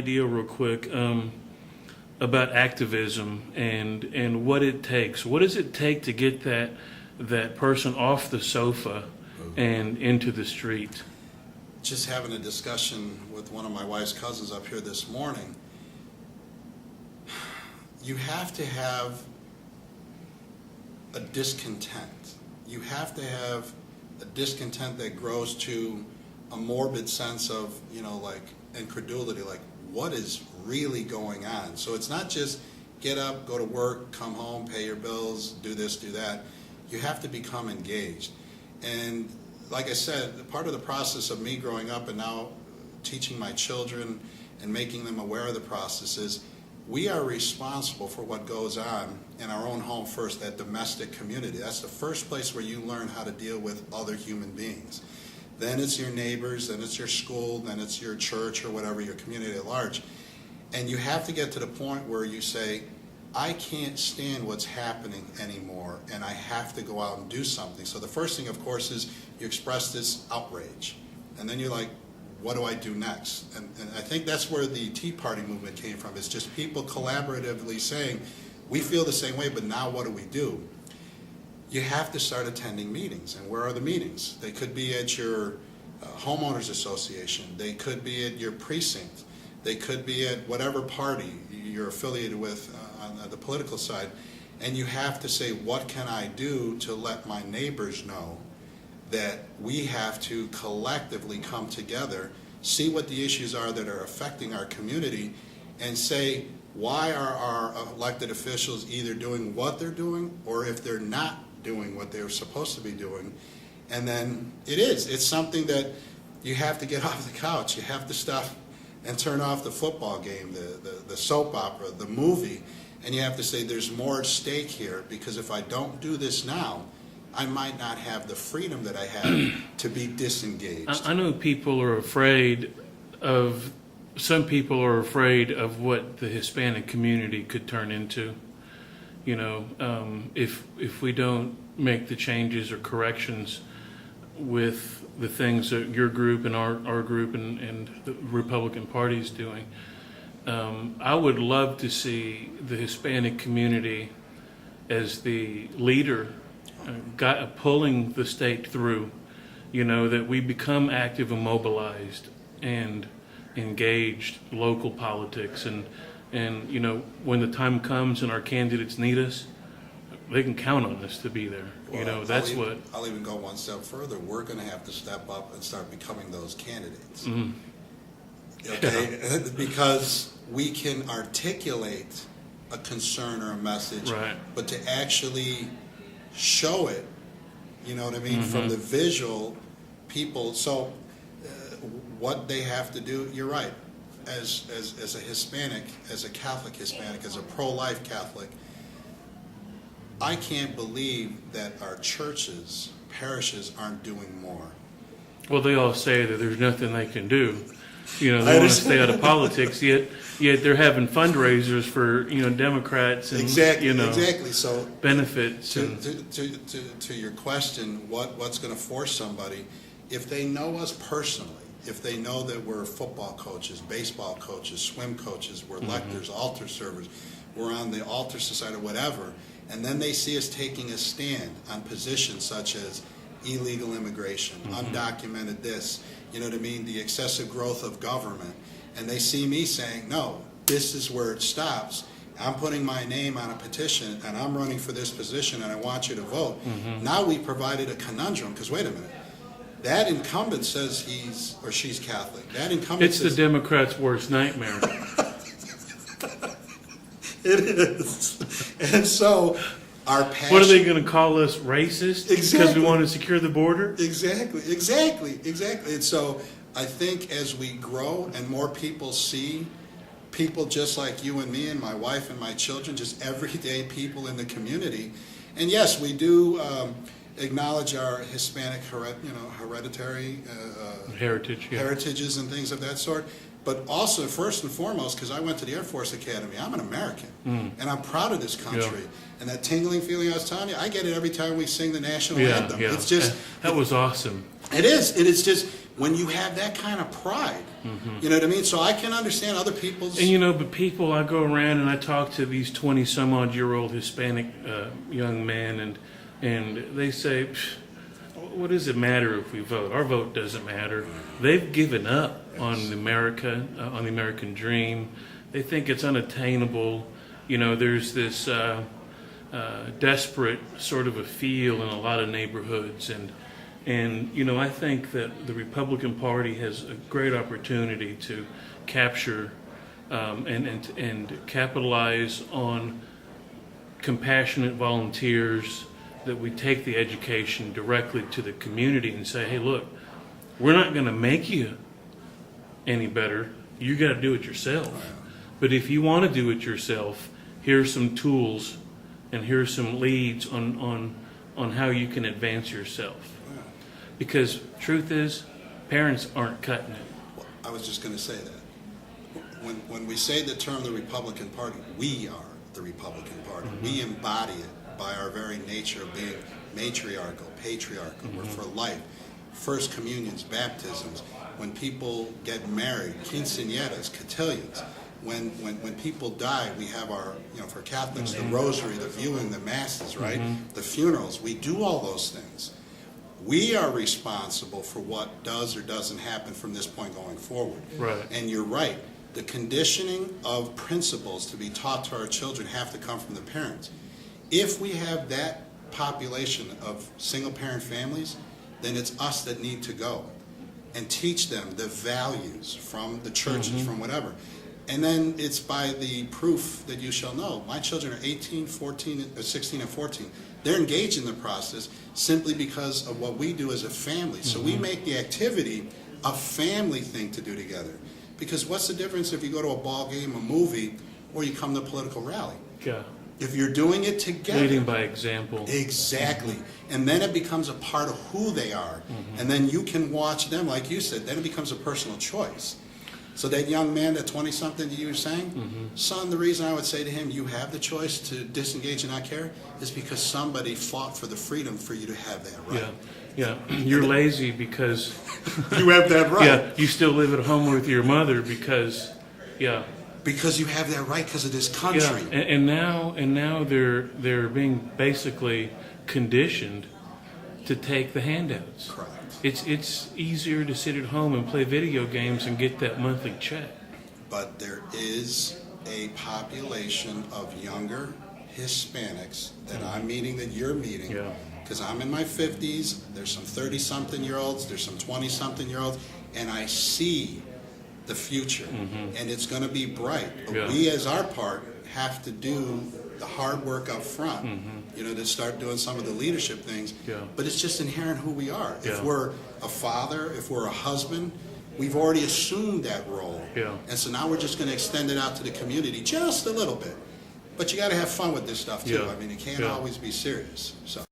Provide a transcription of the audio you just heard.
idea real quick about activism and what it takes. What does it take to get that person off the sofa and into the street? Just having a discussion with one of my wife's cousins up here this morning. You have to have a discontent. You have to have a discontent that grows to a morbid sense of, like incredulity, like what is really going on? So it's not just get up, go to work, come home, pay your bills, do this, do that. You have to become engaged. And like I said, part of the process of me growing up and now teaching my children and making them aware of the process is we are responsible for what goes on in our own home first, that domestic community. That's the first place where you learn how to deal with other human beings. Then it's your neighbors, then it's your school, then it's your church or whatever, your community at large. And you have to get to the point where you say, I can't stand what's happening anymore, and I have to go out and do something. So the first thing, of course, is you express this outrage. And then you're like, what do I do next? And I think that's where the Tea Party movement came from. It's just people collaboratively saying, we feel the same way, but now what do we do? You have to start attending meetings. And where are the meetings? They could be at your homeowners association. They could be at your precinct. They could be at whatever party you're affiliated with on the political side. And you have to say, what can I do to let my neighbors know that we have to collectively come together, see what the issues are that are affecting our community, and say, why are our elected officials either doing what they're doing, or if they're not doing what they're supposed to be doing? And then it's something that you have to get off the couch. You have to stop and turn off the football game, the soap opera, the movie, and you have to say there's more at stake here, because if I don't do this now, I might not have the freedom that I have to be disengaged. I know people are afraid of, some people are afraid of what the Hispanic community could turn into. If we don't make the changes or corrections with the things that your group and our group and the Republican Party is doing, I would love to see the Hispanic community as the leader, pulling the state through, that we become active and mobilized and engaged local politics, and when the time comes and our candidates need us, they can count on us to be there. Well, I'll even go one step further. We're going to have to step up and start becoming those candidates. Mm-hmm. Okay, yeah. Because we can articulate a concern or a message, right, but to actually show it, you know what I mean, mm-hmm, from the visual people. So what they have to do, you're right, as a Hispanic, as a Catholic Hispanic, as a pro-life Catholic, I can't believe that our churches, parishes, aren't doing more. Well, they all say that there's nothing they can do. They want to stay out of politics, yet they're having fundraisers for Democrats and exactly. So benefits. To your question, what's going to force somebody, if they know us personally, if they know that we're football coaches, baseball coaches, swim coaches, we're lectors, altar servers, we're on the altar society, whatever, and then they see us taking a stand on positions such as illegal immigration, undocumented this, you know what I mean, the excessive growth of government, and they see me saying, no, this is where it stops. I'm putting my name on a petition, and I'm running for this position, and I want you to vote. Now we provided a conundrum, because wait a minute, that incumbent says he's or she's Catholic. That incumbent It's the Democrats' worst nightmare. It is. And so our passion... What are they going to call us, racist? Exactly. Because we want to secure the border? Exactly. And so I think as we grow and more people see people just like you and me and my wife and my children, just everyday people in the community, and yes, we do acknowledge our Hispanic hereditary heritages and things of that sort, but also first and foremost, because I went to the Air Force Academy, I'm an American, and I'm proud of this country. Yeah. And that tingling feeling I was telling you, I get it every time we sing the national anthem. Yeah. It's just that was awesome. It is. It is just when you have that kind of pride. You know what I mean? So I can understand other people's. And but people, I go around and I talk to these 20-some-odd-year-old Hispanic young men, and they say, what does it matter if we vote? Our vote doesn't matter. They've given up on the American dream. They think it's unattainable. There's this desperate sort of a feel in a lot of neighborhoods, and I think that the Republican Party has a great opportunity to capture and capitalize on compassionate volunteers, that we take the education directly to the community and say, hey, look, we're not going to make you any better. You got to do it yourself. But if you want to do it yourself, here's some tools and here's some leads on how you can advance yourself. Because truth is, parents aren't cutting it. Well, I was just going to say that. When we say the term the Republican Party, we are the Republican Party. We embody it by our very nature of being matriarchal, patriarchal. We're for life. First communions, baptisms, when people get married, quinceañeras, cotillions. When people die, we have our, for Catholics, the rosary, the viewing, the masses, right? The funerals. We do all those things. We are responsible for what does or doesn't happen from this point going forward. Right. And you're right. The conditioning of principles to be taught to our children have to come from the parents. If we have that population of single-parent families, then it's us that need to go and teach them the values from the churches, from whatever. And then it's by the proof that you shall know. My children are 18, 14, 16, and 14. They're engaged in the process simply because of what we do as a family. So we make the activity a family thing to do together. Because what's the difference if you go to a ball game, a movie, or you come to a political rally? Yeah. If you're doing it together. Leading by example. Exactly. And then it becomes a part of who they are. And then you can watch them, like you said, then it becomes a personal choice. So that young man, that 20-something that you were saying, son, the reason I would say to him, you have the choice to disengage and not care, is because somebody fought for the freedom for you to have that right. Yeah. You're lazy because you have that right. Yeah, you still live at home with your mother because because you have that right because of this country. Yeah. And now they're being basically conditioned to take the handouts. Correct. It's easier to sit at home and play video games and get that monthly check. But there is a population of younger Hispanics that I'm meeting, that you're meeting. Yeah. Because I'm in my 50s, there's some 30-something-year-olds, there's some 20-something-year-olds, and I see the future, and it's going to be bright. But we, as our part, have to do the hard work up front, to start doing some of the leadership things. Yeah. But it's just inherent who we are. Yeah. If we're a father, if we're a husband, we've already assumed that role. Yeah. And so now we're just going to extend it out to the community just a little bit. But you got to have fun with this stuff too. Yeah. I mean, it can't always be serious. So.